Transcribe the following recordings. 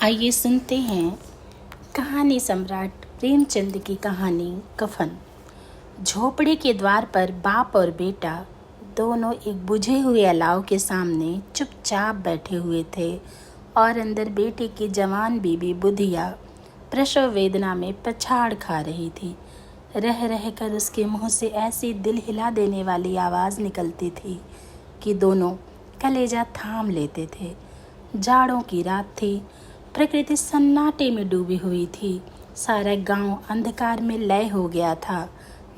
आइए सुनते हैं कहानी सम्राट प्रेमचंद की कहानी कफन। झोपड़ी के द्वार पर बाप और बेटा दोनों एक बुझे हुए अलाव के सामने चुपचाप बैठे हुए थे और अंदर बेटे की जवान बीबी बुधिया प्रसव वेदना में पछाड़ खा रही थी। रह रह कर उसके मुंह से ऐसी दिल हिला देने वाली आवाज़ निकलती थी कि दोनों कलेजा थाम लेते थे। जाड़ों की रात थी। प्रकृति सन्नाटे में डूबी हुई थी। सारा गांव अंधकार में लय हो गया था।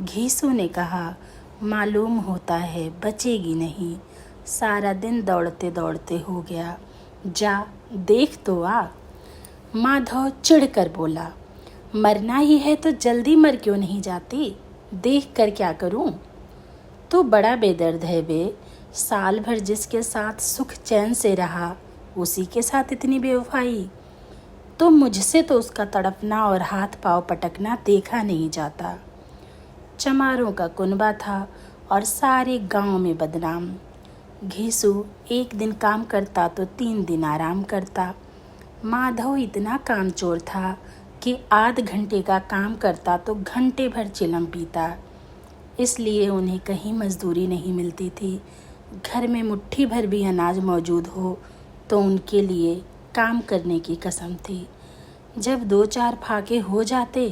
घीसू ने कहा, मालूम होता है बचेगी नहीं। सारा दिन दौड़ते दौड़ते हो गया। जा देख तो आ। माधव चिढ़कर बोला, मरना ही है तो जल्दी मर क्यों नहीं जाती? देख कर क्या करूं? तू बड़ा बेदर्द है बे। साल भर जिसके साथ सुख चैन से रहा उसी के साथ इतनी बेवफाई। तो मुझसे तो उसका तड़पना और हाथ पांव पटकना देखा नहीं जाता। चमारों का कुनबा था और सारे गांव में बदनाम। घीसू एक दिन काम करता तो 3 दिन आराम करता। माधव इतना कामचोर था कि आध घंटे का काम करता तो घंटे भर चिलम पीता। इसलिए उन्हें कहीं मजदूरी नहीं मिलती थी। घर में मुट्ठी भर भी अनाज मौजूद हो तो उनके लिए काम करने की कसम थी। जब 2-4 फाके हो जाते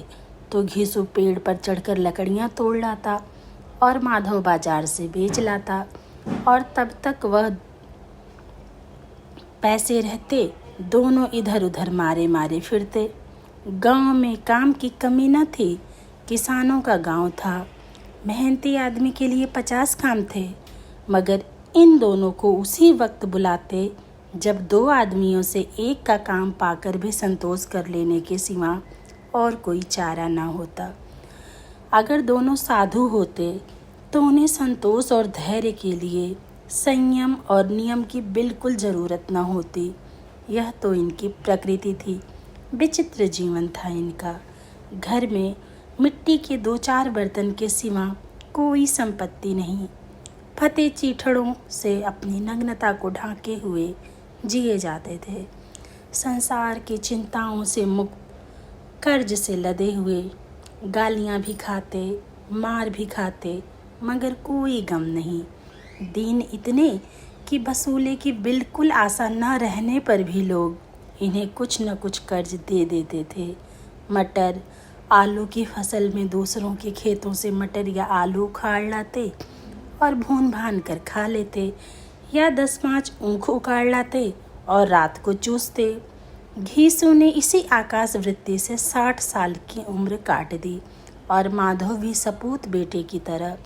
तो घीसू पेड़ पर चढ़कर लकड़ियां तोड़ लाता और माधव बाजार से बेच लाता और तब तक वह पैसे रहते दोनों इधर उधर मारे मारे फिरते। गांव में काम की कमी न थी। किसानों का गांव था। मेहनती आदमी के लिए 50 काम थे, मगर इन दोनों को उसी वक्त बुलाते जब 2 आदमियों से एक का काम पाकर भी संतोष कर लेने के सिवा और कोई चारा ना होता। अगर दोनों साधु होते तो उन्हें संतोष और धैर्य के लिए संयम और नियम की बिल्कुल ज़रूरत न होती। यह तो इनकी प्रकृति थी। विचित्र जीवन था इनका। घर में मिट्टी के 2-4 बर्तन के सिवा कोई संपत्ति नहीं। फते चीथड़ों से अपनी नग्नता को ढांके हुए जिए जाते थे। संसार की चिंताओं से मुक्त, कर्ज से लदे हुए, गालियां भी खाते, मार भी खाते, मगर कोई गम नहीं। दीन इतने कि वसूले की बिल्कुल आशा न रहने पर भी लोग इन्हें कुछ न कुछ कर्ज दे देते थे। मटर आलू की फसल में दूसरों के खेतों से मटर या आलू उखाड़ लाते और भून भान कर खा लेते, या 10-5 ऊँख उखाड़ लाते और रात को चूसते। घीसू ने इसी आकाश वृत्ति से 60 साल की उम्र काट दी और माधव भी सपूत बेटे की तरह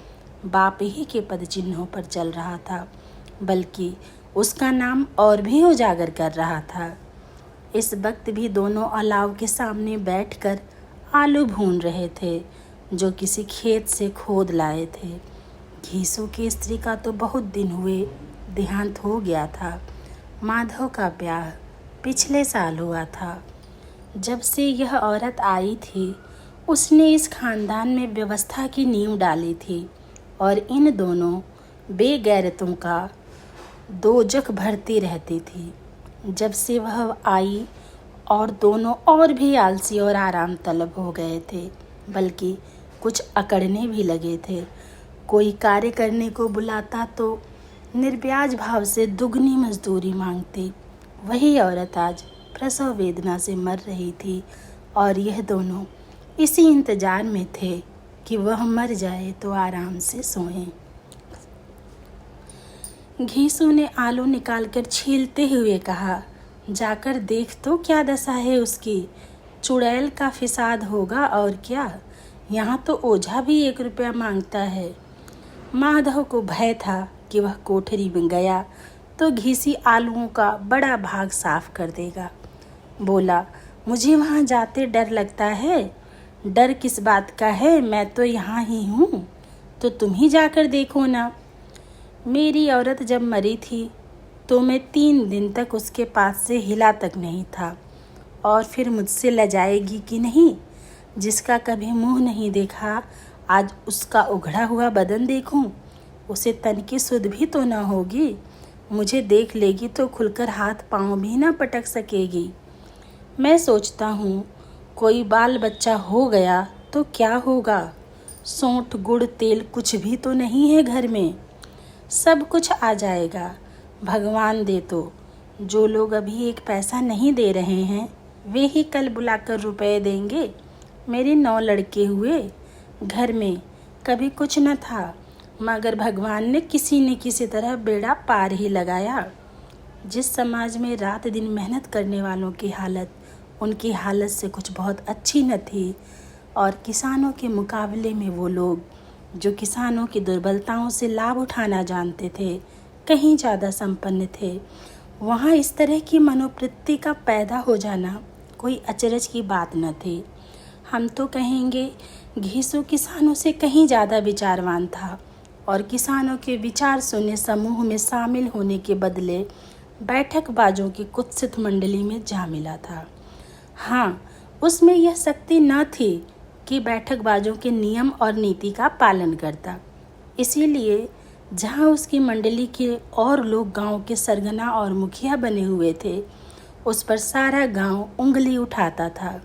बाप ही के पद चिन्हों पर चल रहा था, बल्कि उसका नाम और भी उजागर कर रहा था। इस वक्त भी दोनों अलाव के सामने बैठकर आलू भून रहे थे जो किसी खेत से खोद लाए थे। घीसू की स्त्री का तो बहुत दिन हुए देहांत हो गया था। माधव का ब्याह पिछले साल हुआ था। जब से यह औरत आई थी उसने इस खानदान में व्यवस्था की नींव डाली थी और इन दोनों बेगैरतों का दोजख भरती रहती थी। जब से वह आई और दोनों और भी आलसी और आराम तलब हो गए थे, बल्कि कुछ अकड़ने भी लगे थे। कोई कार्य करने को बुलाता तो निर्ब्याज भाव से दुगनी मजदूरी मांगते। वही औरत आज प्रसव वेदना से मर रही थी और यह दोनों इसी इंतजार में थे कि वह मर जाए तो आराम से सोएं। घीसू ने आलू निकालकर छीलते हुए कहा, जाकर देख तो क्या दशा है उसकी। चुड़ैल का फिसाद होगा और क्या। यहाँ तो ओझा भी 1 रुपया मांगता है। माधव को भय था कि वह कोठरी में गया तो घीसी आलूओं का बड़ा भाग साफ कर देगा। बोला, मुझे वहाँ जाते डर लगता है। डर किस बात का है, मैं तो यहाँ ही हूँ, तो तुम ही जाकर देखो ना। मेरी औरत जब मरी थी तो मैं 3 दिन तक उसके पास से हिला तक नहीं था, और फिर मुझसे लजाएगी कि नहीं। जिसका कभी मुँह नहीं देखा आज उसका उघड़ा हुआ बदन देखूं, उसे तन की सुध भी तो न होगी। मुझे देख लेगी तो खुलकर हाथ पांव भी न पटक सकेगी। मैं सोचता हूँ कोई बाल बच्चा हो गया तो क्या होगा। सौंठ गुड़ तेल कुछ भी तो नहीं है घर में। सब कुछ आ जाएगा, भगवान दे तो। जो लोग अभी एक पैसा नहीं दे रहे हैं वे ही कल बुलाकर रुपए देंगे। मेरे 9 लड़के हुए, घर में कभी कुछ न था, मगर भगवान ने किसी न किसी तरह बेड़ा पार ही लगाया। जिस समाज में रात दिन मेहनत करने वालों की हालत उनकी हालत से कुछ बहुत अच्छी न थी, और किसानों के मुकाबले में वो लोग जो किसानों की दुर्बलताओं से लाभ उठाना जानते थे कहीं ज़्यादा संपन्न थे, वहाँ इस तरह की मनोवृत्ति का पैदा हो जाना कोई अचरज की बात न थी। हम तो कहेंगे घीसू किसानों से कहीं ज़्यादा विचारवान था, और किसानों के विचार सुने समूह में शामिल होने के बदले बैठकबाजों की कुत्सित मंडली में जा मिला था। हाँ, उसमें यह शक्ति न थी कि बैठकबाजों के नियम और नीति का पालन करता। इसीलिए जहाँ उसकी मंडली के और लोग गांव के सरगना और मुखिया बने हुए थे, उस पर सारा गांव उंगली उठाता था।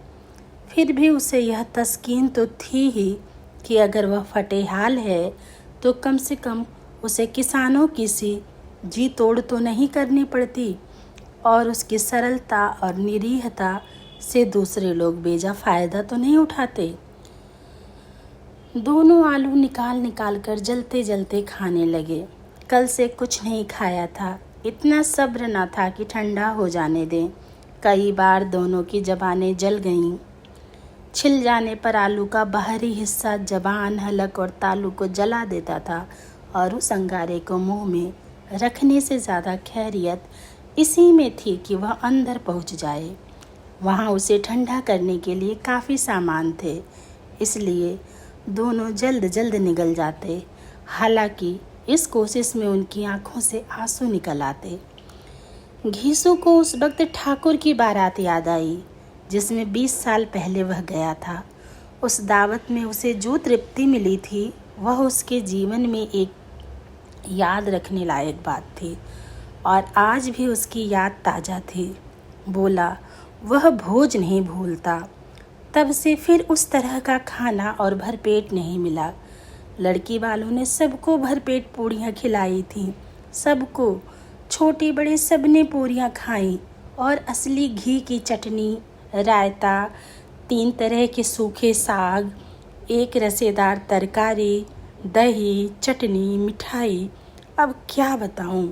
फिर भी उसे यह तस्कीन तो थी ही कि अगर वह फटेहाल है तो कम से कम उसे किसानों की सी जी तोड़ तो नहीं करनी पड़ती, और उसकी सरलता और निरीहता से दूसरे लोग बेजा फ़ायदा तो नहीं उठाते। दोनों आलू निकाल निकाल कर जलते जलते खाने लगे। कल से कुछ नहीं खाया था, इतना सब्र न था कि ठंडा हो जाने दें। कई बार दोनों की ज़बानें जल गईं। छिल जाने पर आलू का बाहरी हिस्सा ज़बान, हलक और तालू को जला देता था, और उस अंगारे को मुंह में रखने से ज़्यादा खैरियत इसी में थी कि वह अंदर पहुंच जाए। वहाँ उसे ठंडा करने के लिए काफ़ी सामान थे, इसलिए दोनों जल्द जल्द निगल जाते। हालांकि इस कोशिश में उनकी आंखों से आंसू निकल आते। घीसू को उस वक्त ठाकुर की बारात याद आई जिसमें 20 साल पहले वह गया था। उस दावत में उसे जो तृप्ति मिली थी वह उसके जीवन में एक याद रखने लायक बात थी, और आज भी उसकी याद ताज़ा थी। बोला वह भोज नहीं भूलता। तब से फिर उस तरह का खाना और भरपेट नहीं मिला। लड़की वालों ने सबको भरपेट पूड़ियाँ खिलाई थीं, सबको, छोटे बड़े सबने पूड़ियाँ खाईं, और असली घी की चटनी, रायता, 3 तरह के सूखे साग, एक रसेदार तरकारी, दही, चटनी, मिठाई। अब क्या बताऊं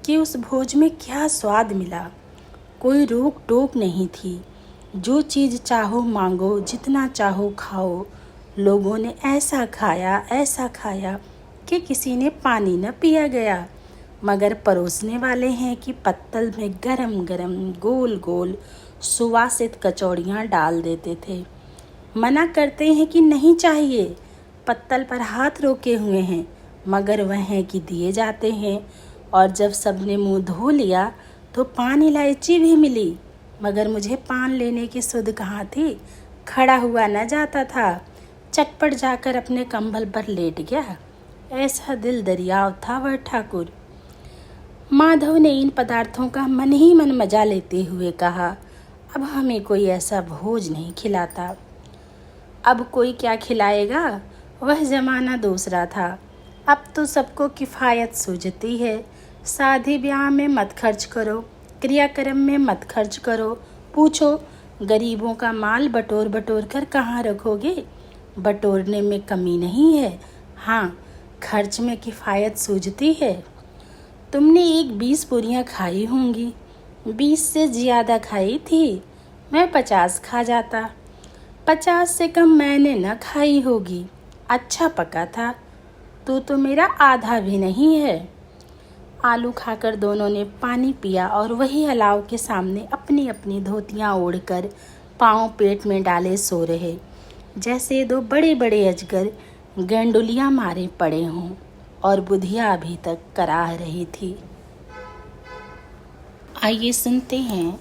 कि उस भोज में क्या स्वाद मिला। कोई रोक टोक नहीं थी, जो चीज़ चाहो मांगो, जितना चाहो खाओ। लोगों ने ऐसा खाया कि किसी ने पानी न पिया गया, मगर परोसने वाले हैं कि पत्तल में गरम गरम गोल गोल सुवासित कचौड़ियाँ डाल देते थे। मना करते हैं कि नहीं चाहिए, पत्तल पर हाथ रोके हुए हैं, मगर वह हैं कि दिए जाते हैं। और जब सबने मुंह धो लिया तो पान इलायची भी मिली, मगर मुझे पान लेने की सुध कहाँ थी। खड़ा हुआ न जाता था, चटपट जाकर अपने कंबल पर लेट गया। ऐसा दिल दरियाव था वह ठाकुर। माधव ने इन पदार्थों का मन ही मन मजा लेते हुए कहा, अब हमें कोई ऐसा भोज नहीं खिलाता। अब कोई क्या खिलाएगा, वह ज़माना दूसरा था। अब तो सबको किफ़ायत सूझती है। शादी ब्याह में मत खर्च करो, क्रियाक्रम में मत खर्च करो। पूछो गरीबों का माल बटोर बटोर कर कहाँ रखोगे। बटोरने में कमी नहीं है, हाँ खर्च में किफ़ायत सूझती है। तुमने एक 20 पूरियाँ खाई होंगी, 20 से ज़्यादा खाई थी। मैं 50 खा जाता, 50 से कम मैंने न खाई होगी। अच्छा पका था, तो मेरा आधा भी नहीं है। आलू खाकर दोनों ने पानी पिया और वही अलाव के सामने अपनी अपनी धोतियाँ ओढ़कर पाँव पेट में डाले सो रहे, जैसे 2 बड़े बड़े अजगर गेंडुलियाँ मारे पड़े हों, और बुधिया अभी तक कराह रही थी। आइए सुनते हैं